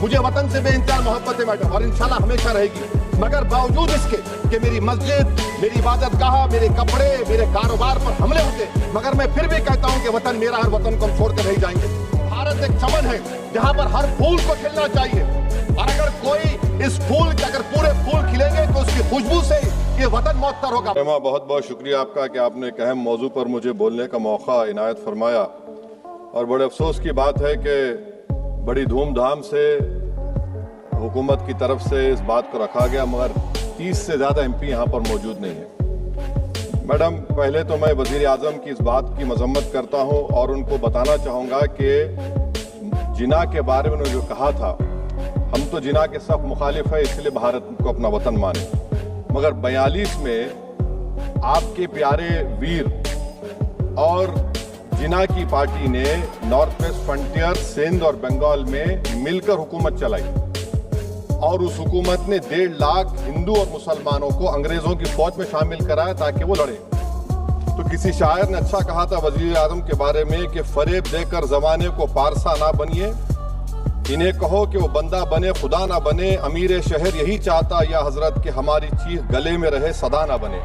मुझे वतन से बेइंतहा मोहब्बत है मैडम, और इंशाल्लाह हमेशा रहेगी। मगर बावजूद इसके कि मेरी मस्जिद, मेरी इबादतगाह, मेरे कपड़े, मेरे कारोबार पर हमले होते, मगर मैं फिर भी कहता हूं कि वतन मेरा, हर वतन को हम छोड़कर नहीं जाएंगे। भारत एक चमन है जहां पर हर फूल को खिलना चाहिए, और अगर कोई इस फूल के अगर पूरे फूल खिलेंगे तो उसकी खुशबू से ये वतन मौतर होगा। बहुत बहुत शुक्रिया आपका कि आपने एक अहम मौजू पर मुझे बोलने का मौका इनायत फरमाया, और बड़े अफसोस की बात है कि बड़ी धूमधाम से हुकूमत की तरफ से इस बात को रखा गया, मगर 30 से ज़्यादा MP यहाँ पर मौजूद नहीं है। मैडम, पहले तो मैं वज़ीर आज़म की इस बात की मजम्मत करता हूँ और उनको बताना चाहूँगा कि जिना के बारे में उन्होंने जो कहा था, हम तो जिना के सख्त मुखालिफ है, इसलिए भारत को अपना वतन माने, मगर 42 में आपके प्यारे वीर और जिना की पार्टी ने नॉर्थ वेस्ट फ्रंटियर, सिंध और बंगाल में मिलकर हुकूमत चलाई, और उस हुकूमत ने 1.5 लाख हिंदू और मुसलमानों को अंग्रेजों की फौज में शामिल कराया ताकि वो लड़े। तो किसी शायर ने अच्छा कहा था वजीर आज़म के बारे में कि फरेब देकर जमाने को पारसा ना बनिए, इन्हें कहो कि वो बंदा बने खुदा ना बने, अमीर शहर यही चाहता या हजरत कि हमारी चीख गले में रहे सदा ना बने।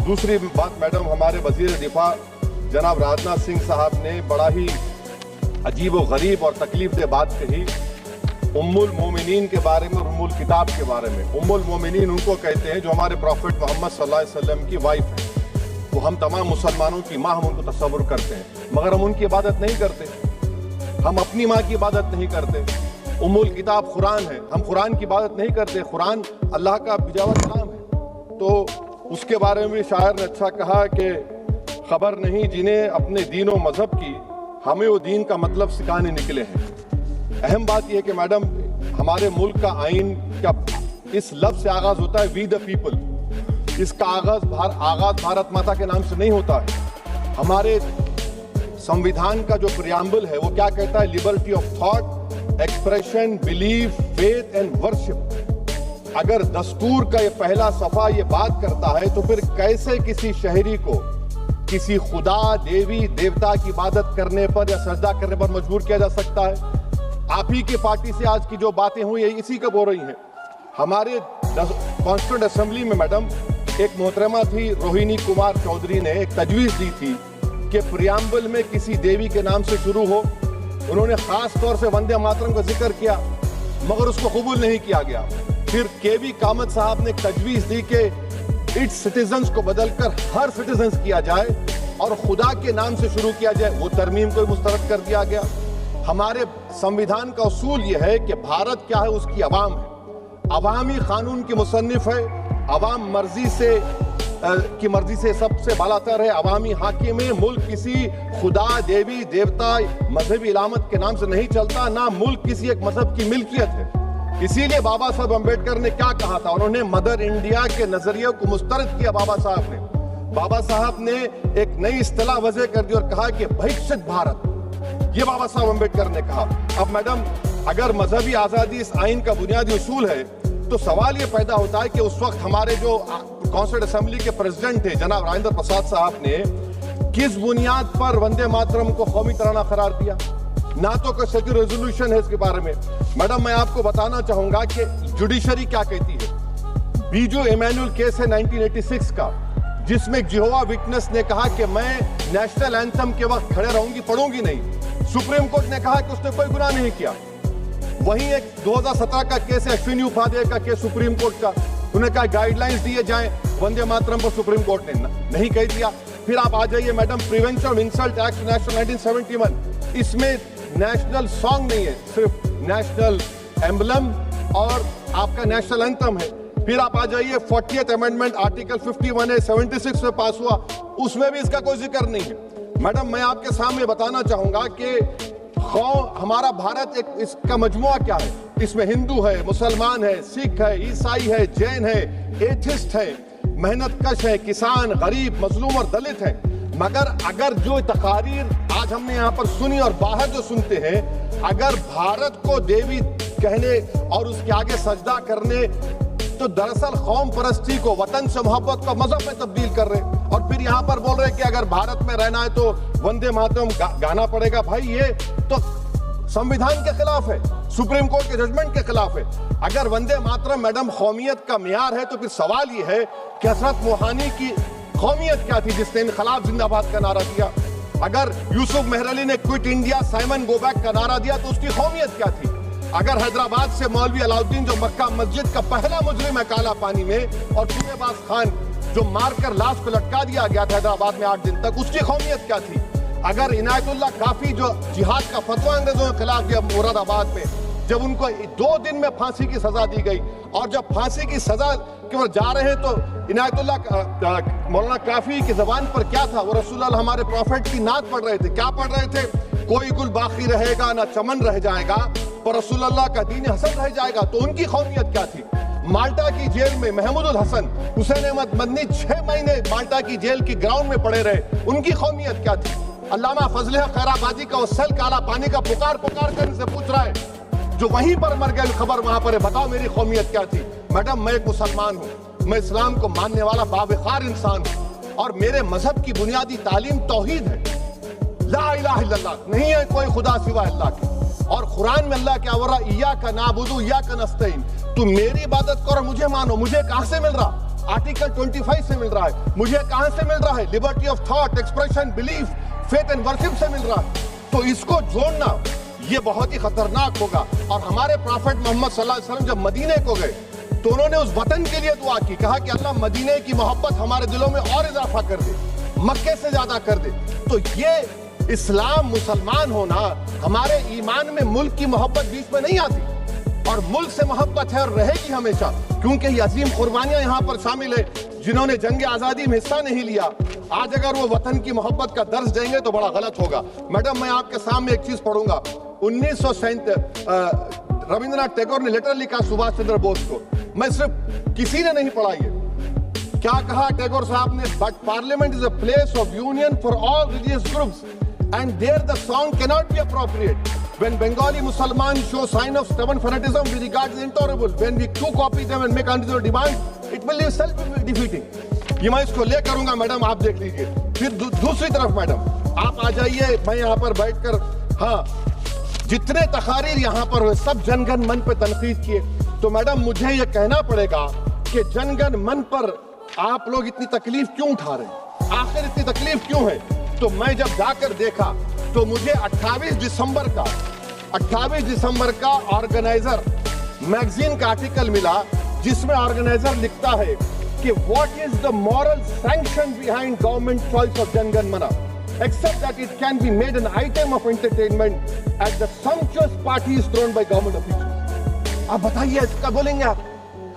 दूसरी बात मैडम, हमारे वजीर दिफा जनाब राजनाथ सिंह साहब ने बड़ा ही अजीब व गरीब और तकलीफ दे बात कही उम्मुल मोमिनीन के बारे में और उम्मुल किताब के बारे में। उम्मुल मोमिनीन उनको कहते हैं जो हमारे प्रॉफिट मोहम्मद सल्लल्लाहु अलैहि वसल्लम की वाइफ है, वो हम तमाम मुसलमानों की माँ, हम उनको तस्वुर करते हैं, मगर हम उनकी इबादत नहीं करते, हम अपनी माँ की इबादत नहीं करते। उम्मुल किताब कुरान है, हम कुरान की इबादत नहीं करते, कुरान अल्लाह का भिजावा कलाम है। तो उसके बारे में शायर ने अच्छा कहा कि खबर नहीं जिन्हें अपने दीन और मजहब की, हमें वो दीन का मतलब सिखाने निकले हैं। अहम बात यह है कि मैडम, हमारे मुल्क का आइन का इस लफ्ज से आगाज होता है वी द पीपल। इसका आगाज भारत माता के नाम से नहीं होता है। हमारे संविधान का जो प्रियम्बल है वो क्या कहता है? Liberty of thought, expression, belief, faith and worship. अगर दस्तूर का ये पहला सफा ये बात करता है तो फिर कैसे किसी शहरी को किसी खुदा, देवी, देवता की इबादत करने पर या सजदा करने पर मजबूर किया जा सकता है? आप ही की पार्टी से आज की जो बातें हुई है इसी कब हो रही हैं। हमारे कॉन्स्टिट्यूंट असेंबली में मैडम एक मोहतरमा थी रोहिणी कुमार चौधरी ने एक तजवीज़ दी थी कि प्रियम्बल में किसी देवी के नाम से शुरू हो। उन्होंने खास तौर से वंदे मातरम का जिक्र किया, मगर उसको कबूल नहीं किया गया। फिर KV कामत साहब ने एक तजवीज़ दी कि इट्स सिटीजन्स को बदलकर हर सिटीजन्स किया जाए और खुदा के नाम से शुरू किया जाए, वो तरमीम को मुस्तरद कर दिया गया। हमारे संविधान का उसूल यह है कि भारत क्या है, उसकी अवाम है, अवामी कानून की मुसन्निफ है, अवाम की मर्जी से सबसे बालातर है, अवामी हाकिम है। मुल्क किसी खुदा, देवी, देवता, मजहबी इलामत के नाम से नहीं चलता, ना मुल्क किसी एक मजहब की मिल्कियत है। इसीलिए बाबा साहब अम्बेडकर ने क्या कहा था, उन्होंने मदर इंडिया के नजरिए को मुस्तरद किया। बाबा साहब ने एक नई इस्तिलाह वजह कर दी और कहा कि भविष्यत भारत, ये बाबा साहब अम्बेडकर ने कहा। अब मैडम, अगर मजहबी आजादी इस आइन का बुनियादी उसूल है तो सवाल ये पैदा होता है कि उस वक्त हमारे जो कॉन्स्टिट्यूंट असेंबली के प्रेसिडेंट थे जनाब राजेंद्र प्रसाद साहब ने किस बुनियाद पर वंदे मातरम को कौमी तराना करार दिया? ना तो कोई सेक्यूर रेजोल्यूशन है इसके बारे में। मैडम, मैं आपको बताना चाहूंगा कि जुडिशरी क्या कहती है। बीजू इमैनुअल केस है 1986 का, जिसमें जिहोवा विटनेस ने कहा कि मैं नेशनल एंथम के वक्त खड़े रहूंगी, पढ़ूंगी नहीं। सुप्रीम कोर्ट ने कहा कि उसने कोई गुनाह नहीं किया। वहीं एक 2017 का केस है अश्विनी उपाध्याय का केस सुप्रीम कोर्ट का, उन्हें कहा गाइडलाइंस दिए जाएं वंदे मातरम पर, सुप्रीम कोर्ट ने नहीं कह दिया। फिर आप आ जाइए madam, prevention of insult act national 1971, इसमें नेशनल सॉन्ग नहीं है, सिर्फ नेशनल एम्बलम और आपका नेशनल एंथम है। फिर आप आ जाइए 40th अमेंडमेंट आर्टिकल 51 है, 76 में पास हुआ, उसमें भी इसका कोई जिक्र नहीं है। मैडम, मैं आपके सामने बताना चाहूंगा कि हमारा भारत एक इसका मजमुआ क्या है, इसमें हिंदू है, मुसलमान है, सिख है, ईसाई है, जैन है, एथिस्ट है, मेहनत कश है, किसान, गरीब, मजलूम और दलित है। मगर अगर जो तकारीर आज हमने यहाँ पर सुनी और बाहर जो सुनते हैं, अगर भारत को देवी कहने और उसके आगे सजदा करने, तो दरअसल कौम परस्ती को, वतन से मोहब्बत को मजहब में तब्दील कर रहे हैं। और फिर यहाँ पर बोल रहे हैं कि अगर भारत में रहना है तो वंदे मातरम गाना पड़ेगा। भाई, ये तो संविधान के खिलाफ है, सुप्रीम कोर्ट के जजमेंट के खिलाफ है। अगर वंदे मातरम मैडम कौमियत का मियार है तो फिर सवाल ये है कि हजरत मोहानी की कौमियत क्या थी जिसने इनकलाब जिंदाबाद का नारा दिया? अगर यूसुफ मेहरली ने quit India Simon go back का नारा दिया तो उसकी कौमियत क्या थी? अगर हैदराबाद से मौलवी अलाउद्दीन जो मक्का मस्जिद का पहला मुजरिम है काला पानी में, और सूबेबाज खान जो मारकर लाश को लटका दिया गया था हैदराबाद में 8 दिन तक, उसकी कौमियत क्या थी? अगर इनायतुल्लाह काफी जो जिहाद का फतवा अंग्रेजों के खिलाफ दिया मुरादाबाद में, जब उनको 2 दिन में फांसी की सजा दी गई, और जब फांसी की सजा की ओर जा रहे हैं तो इनायतुल्लाह मौलाना काफी की जबान पर क्या था? वो रसूलुल्लाह हमारे प्रॉफिट की नात पढ़ रहे थे। क्या पढ़ रहे थे? कोई गुल बाकी रहेगा ना चमन रह जाएगा, पर रसूलुल्लाह का दीन हसन रह जाएगा। तो उनकी कौमियत क्या थी? माल्टा की जेल में महमूदुल हसन, हुसैन अहमद मदनी 6 महीने माल्टा की जेल की ग्राउंड में पड़े रहे, उनकी कौमियत क्या थी? अल्लामा फजल खैराबादी का वो सेल काला पानी का पुकार कर इनसे पूछ रहा है, जो वहीं पर मर गए, खबर वहां पर है, बताओ मेरी कौमियत क्या थी? मैडम, मैं एक मुसलमान हूँ, मैं इस्लाम को मानने वाला बावकार इंसान हूँ, और मेरे मजहब की बुनियादी तालीम तौहीद है, ला इलाहा इल्लल्लाह, नहीं है कोई खुदा सिवा अल्लाह के। और कुरान में अल्लाह क्या बोल रहा? इय्याका नअबुदु इय्याका नस्तईन, तुम मेरी इबादत करो, मुझे मानो। मुझे कहां से मिल रहा? आर्टिकल 25 से मिल रहा है। मुझे कहां से मिल रहा है? Liberty of thought, expression, belief, faith and worship से मिल रहा है। तो इसको जोड़ना ये बहुत ही खतरनाक होगा। और हमारे प्रॉफेट मोहम्मद सल्लल्लाहु अलैहि वसल्लम जब मदीने को गए तो उन्होंने उस वतन के लिए दुआ की, कहा कि अल्लाह मदीने की मोहब्बत हमारे दिलों में और इजाफा कर दे, मक्के से ज्यादा कर दे। तो ये इस्लाम, मुसलमान होना, हमारे ईमान में मुल्क की मोहब्बत बीच में नहीं आती, और मुल्क से मोहब्बत है और रहेगी हमेशा, क्योंकि ये अजीम कुर्बानियां यहाँ पर शामिल है जिन्होंने जंग आजादी में हिस्सा नहीं लिया। आज अगर वो वतन की मोहब्बत का दर्ज देंगे तो बड़ा गलत होगा। मैडम, मैं आपके सामने एक चीज पढ़ूंगा। 1937 रविंद्रनाथ टैगोर ने लेटर लिखा सुभाष चंद्र बोस को। मैं सिर्फ किसी ने नहीं पढ़ा ये। क्या कहा टैगोर साहब ने? But parliament is a place of union for all religious groups and there the song cannot be appropriate. When Bengali Muslims show sign of stubborn fanatism, we regard it as intolerable. When we too copy them and make unreasonable demands, it will be self-defeating. ये मैं इसको ले करूंगा madam, आप देख लीजिए। फिर दूसरी तरफ मैडम आप आ जाइए, मैं यहाँ पर बैठकर, हाँ, जितने तकारीर यहाँ पर हुए सब जनगण मन पे तनकीद किए। तो मैडम मुझे ये कहना पड़ेगा कि जनगण मन पर आप लोग इतनी तकलीफ क्यों उठा रहे हैं? आखिर इतनी तकलीफ क्यों है? तो मैं जब जाकर देखा तो मुझे 28 दिसंबर का ऑर्गेनाइजर मैगजीन का आर्टिकल मिला, जिसमें ऑर्गेनाइजर लिखता है कि what is the moral sanction behind government choice of Jana Gana Mana, except that it can be made an item of entertainment at the sumptuous parties thrown by government officials. आप बताइए इसका बोलेंगे आप?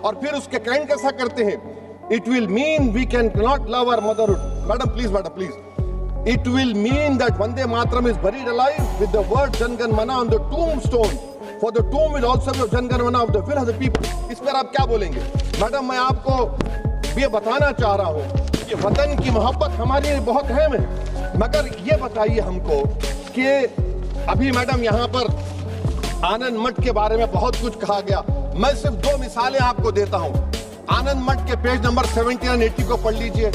और फिर उसके काइंड कैसा करते हैं? It will mean we can not love our motherhood. Madam please, it will mean that Vande Mataram is buried alive with the word Jan Gan Mana on the tombstone, for the tomb will also be of Jan Gan Mana of the will of the people. इस पर आप क्या बोलेंगे? Madam, मैं आपको ये बताना चाह रहा हूँ कि वतन की मोहब्बत हमारे लिए बहुत अहम है, मगर ये बताइए हमको कि अभी मैडम यहाँ पर आनंद मठ के बारे में बहुत कुछ कहा गया। मैं सिर्फ 2 मिसालें आपको देता हूँ। आनंद मठ के पेज नंबर 70 और 80 को पढ़ लीजिए।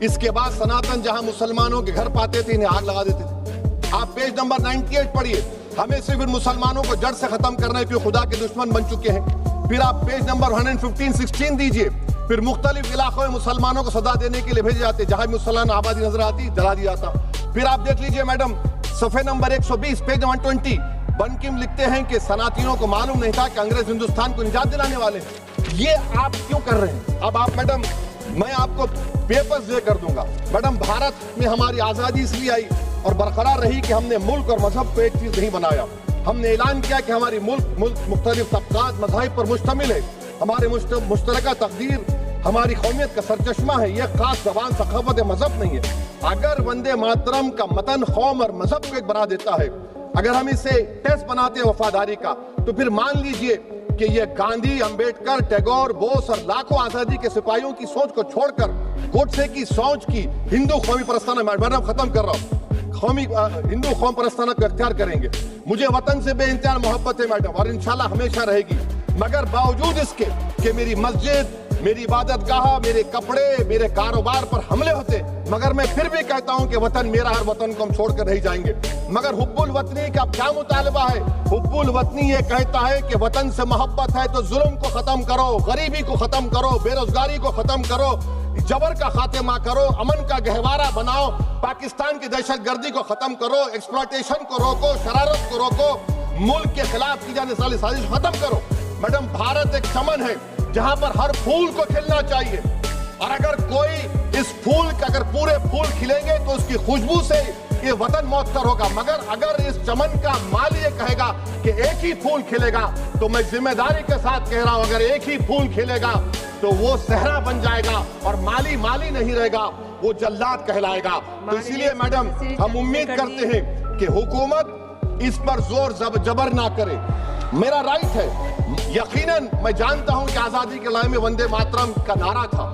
इसके बाद सनातन जहां मुसलमानों के घर पाते थे, इन्हें आग लगा देते थे। आप पेज नंबर 98 पढ़िए। हमें सिर्फ इन मुसलमानों को जड़ से खत्म करना है, क्यों खुदा के दुश्मन बन चुके हैं। फिर आप पेज नंबर 115-16 दीजिए। फिर मुख्तलिफ इलाकों में मुसलमानों को सदा देने के लिए भेजे जाते, जहां मुसलमान आबादी नजर आती जला दिया जाता। फिर आप देख लीजिए मैडम, सफे नंबर 120 पेज 120, बनकिम लिखते हैं कि सनातियों को मालूम नहीं था कि अंग्रेज हिंदुस्तान को निजात दिलाने वाले हैं। ये आप क्यों कर रहे हैं? अब आप मैडम, मैं आपको पेपर्स दे कर दूंगा। मैडम, भारत में हमारी आजादी इसलिए आई और बरकरार रही कि हमने मुल्क और मजहब को एक चीज नहीं बनाया। हमने ऐलान किया कि हमारी मुल्क मुख्तलिफ तबकात मज़ाहिब पर मुश्तमिल है। हमारे मुश्तरका तकदीर हमारी कौमियत का सरचश्मा है। यह खास जबान, सखावत, मजहब नहीं है। अगर वंदे मातरम का मतन कौम और मजहब को एक बना देता है, अगर हम इसे टेस्ट बनाते हैं वफादारी का, तो फिर मान लीजिए कि ये गांधी, अंबेडकर, टैगोर, बोस और लाखों आजादी के सिपाहियों की सोच को छोड़कर गोडसे की सोच की हिंदू कौमी परस्ताना, मैडम खत्म कर रहा हूँ, हिंदू कौम परस्ताना को अख्तियार करेंगे। मुझे वतन से बेइंतहा मोहब्बत है मैडम, और इंशाल्लाह हमेशा रहेगी। मगर बावजूद इसके कि मेरी मस्जिद, मेरी इबादत गाह, मेरे कपड़े, मेरे कारोबार पर हमले होते, मगर मैं फिर भी कहता हूं कि वतन मेरा है, वतन को हम छोड़कर नहीं जाएंगे। मगर हुब्बुल वतनी का क्या मुतालबा है? हुब्बुल वतनी ये कहता है कि वतन से मोहब्बत है तो जुल्म को खत्म करो, गरीबी को खत्म करो, बेरोजगारी को खत्म करो, जबर का खात्मा करो, अमन का गहवारा बनाओ, पाकिस्तान की दहशतगर्दी को खत्म करो, एक्सप्लॉयटेशन को रोको, शरारत को रोको, मुल्क के खिलाफ की जाने वाली साजिश खत्म करो। मैडम, भारत एक चमन है जहां पर हर फूल को खिलना चाहिए, और अगर कोई इस फूल का अगर पूरे फूल खिलेंगे तो उसकी खुशबू से ये वतन मौतकर होगा। मगर अगर इस चमन का माली ये कहेगा कि एक ही फूल खिलेगा, तो मैं जिम्मेदारी के साथ कह रहा हूं, अगर एक ही फूल खिलेगा तो वो सहरा बन जाएगा और माली माली नहीं रहेगा, वो जल्लाद कहलाएगा। तो इसीलिए मैडम, हम उम्मीद करते हैं कि हुकूमत इस पर जोर जबर ना करे। मेरा राइट है, यकीनन मैं जानता हूं कि आजादी के लड़ाई में वंदे मातरम का नारा था,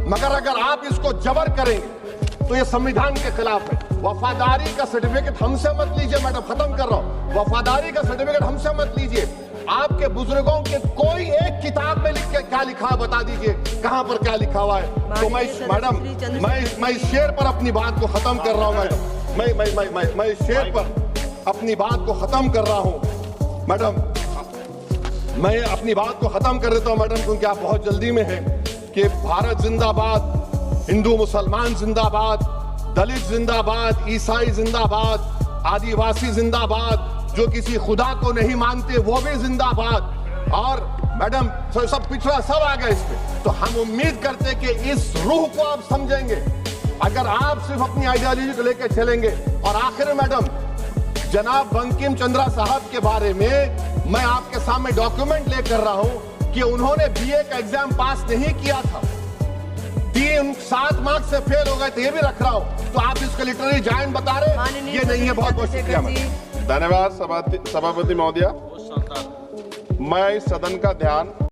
मगर अगर आप इसको जबर करेंगे तो ये संविधान के खिलाफ है। वफादारी का सर्टिफिकेट हमसे मत लीजिए मैडम, खत्म कर रहा हूं। वफादारी का सर्टिफिकेट हमसे मत लीजिए। आपके बुजुर्गों के कोई एक किताब में लिख के क्या लिखा है बता दीजिए, कहां पर क्या लिखा हुआ है। तो मैं मैडम, मैं इस शेर पर अपनी बात को खत्म कर रहा हूं मैडम, मैं इस शेर पर अपनी बात को खत्म कर रहा हूं मैडम, मैं अपनी बात को खत्म कर देता हूं मैडम, क्योंकि आप बहुत जल्दी में हैं। कि भारत जिंदाबाद, हिंदू मुसलमान जिंदाबाद, दलित जिंदाबाद, ईसाई जिंदाबाद, आदिवासी जिंदाबाद, जो किसी खुदा को नहीं मानते वो भी जिंदाबाद, और मैडम सब पिछड़ा सब आ गया इसमें। तो हम उम्मीद करते कि इस रूह को आप समझेंगे अगर आप सिर्फ अपनी आइडियोलॉजी को लेकर चलेंगे। और आखिर में मैडम, जनाब बंकिम चंद्रा साहब के बारे में मैं आपके सामने डॉक्यूमेंट लेकर रहा हूं कि उन्होंने बीए का एग्जाम पास नहीं किया था, 7 मार्क्स से फेल हो गए थे, ये भी रख रहा हूं। तो आप इसका लिटरेरी जायंट बता रहे, ये नहीं है। बहुत बहुत शुक्रिया। धन्यवाद सभापति महोदया। मैं इस सदन का ध्यान